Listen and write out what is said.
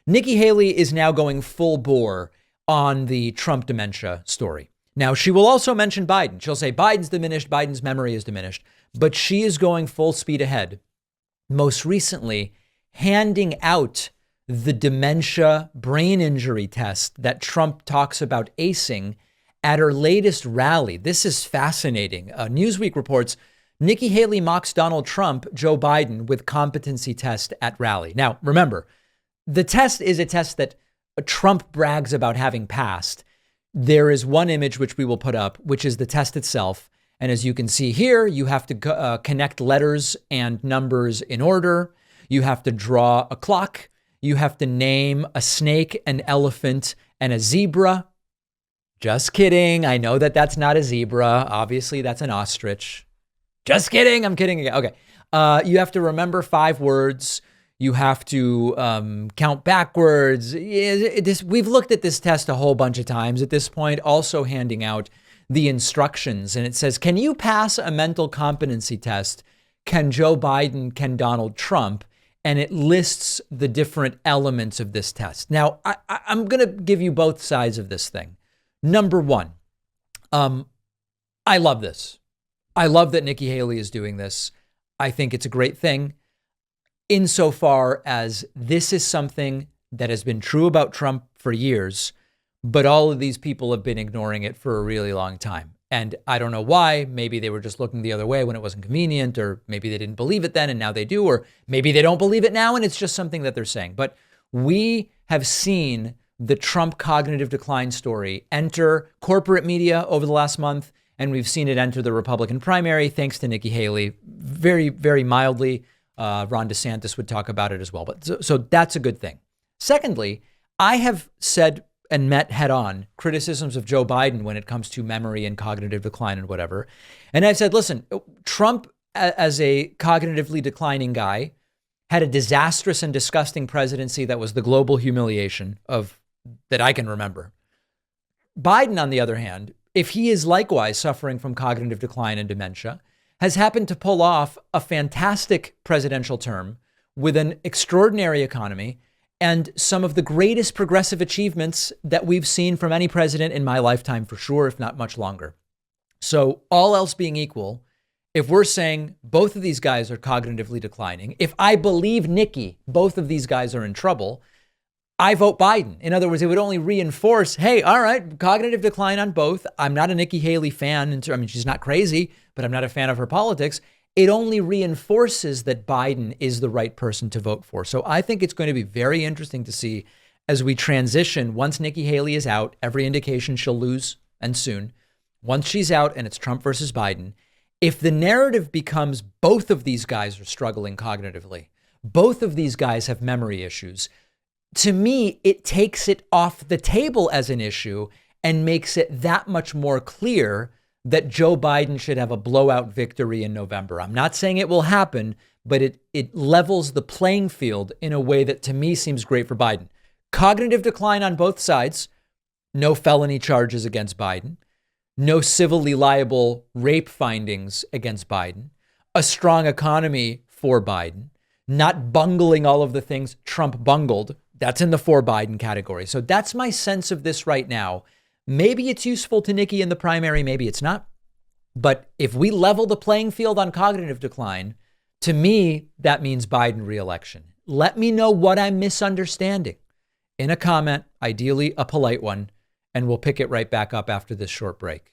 Nikki Haley is now going full bore on the Trump dementia story. Now, she will also mention Biden. She'll say Biden's diminished, Biden's memory is diminished, but she is going full speed ahead. Most recently, handing out the dementia brain injury test that Trump talks about acing at her latest rally. This is fascinating. Newsweek reports Nikki Haley mocks Donald Trump, Joe Biden with competency test at rally. Now, remember, the test is a test that Trump brags about having passed. There is one image which we will put up, which is the test itself. And as you can see here, you have to connect letters and numbers in order. You have to draw a clock. You have to name a snake, an elephant, and a zebra. Just kidding. I know that that's not a zebra. Obviously, that's an ostrich. Just kidding. I'm kidding again. Okay. You have to remember 5 words. You have to count backwards. We've looked at this test a whole bunch of times at this point, also handing out the instructions. And it says, can you pass a mental competency test? Can Joe Biden? Can Donald Trump? And it lists the different elements of this test. Now, I'm going to give you both sides of this thing. Number one, I love this. I love that Nikki Haley is doing this. I think it's a great thing insofar as this is something that has been true about Trump for years, but all of these people have been ignoring it for a really long time. And I don't know why. Maybe they were just looking the other way when it wasn't convenient, or maybe they didn't believe it then and now they do, or maybe they don't believe it now and it's just something that they're saying. But we have seen the Trump cognitive decline story enter corporate media over the last month, and we've seen it enter the Republican primary thanks to Nikki Haley, very, very mildly. Ron DeSantis would talk about it as well. But so that's a good thing. Secondly, I have said and met head on criticisms of Joe Biden when it comes to memory and cognitive decline and whatever. And I've said, listen, Trump as a cognitively declining guy had a disastrous and disgusting presidency that was the global humiliation of that I can remember. Biden, on the other hand, if he is likewise suffering from cognitive decline and dementia, has happened to pull off a fantastic presidential term with an extraordinary economy and some of the greatest progressive achievements that we've seen from any president in my lifetime, for sure, if not much longer. So all else being equal, if we're saying both of these guys are cognitively declining, if I believe Nikki, both of these guys are in trouble, I vote Biden. In other words, it would only reinforce, hey, all right, cognitive decline on both. I'm not a Nikki Haley fan. I mean, she's not crazy, but I'm not a fan of her politics. It only reinforces that Biden is the right person to vote for. So I think it's going to be very interesting to see as we transition. Once Nikki Haley is out, every indication she'll lose, and soon. Once she's out and it's Trump versus Biden, if the narrative becomes both of these guys are struggling cognitively, both of these guys have memory issues, to me, it takes it off the table as an issue and makes it that much more clear that Joe Biden should have a blowout victory in November. I'm not saying it will happen, but it levels the playing field in a way that to me seems great for Biden. Cognitive decline on both sides, no felony charges against Biden, no civilly liable rape findings against Biden, a strong economy for Biden, not bungling all of the things Trump bungled. That's in the for Biden category. So that's my sense of this right now. Maybe it's useful to Nikki in the primary, maybe it's not. But if we level the playing field on cognitive decline, to me, that means Biden re-election. Let me know what I'm misunderstanding in a comment, ideally a polite one, and we'll pick it right back up after this short break.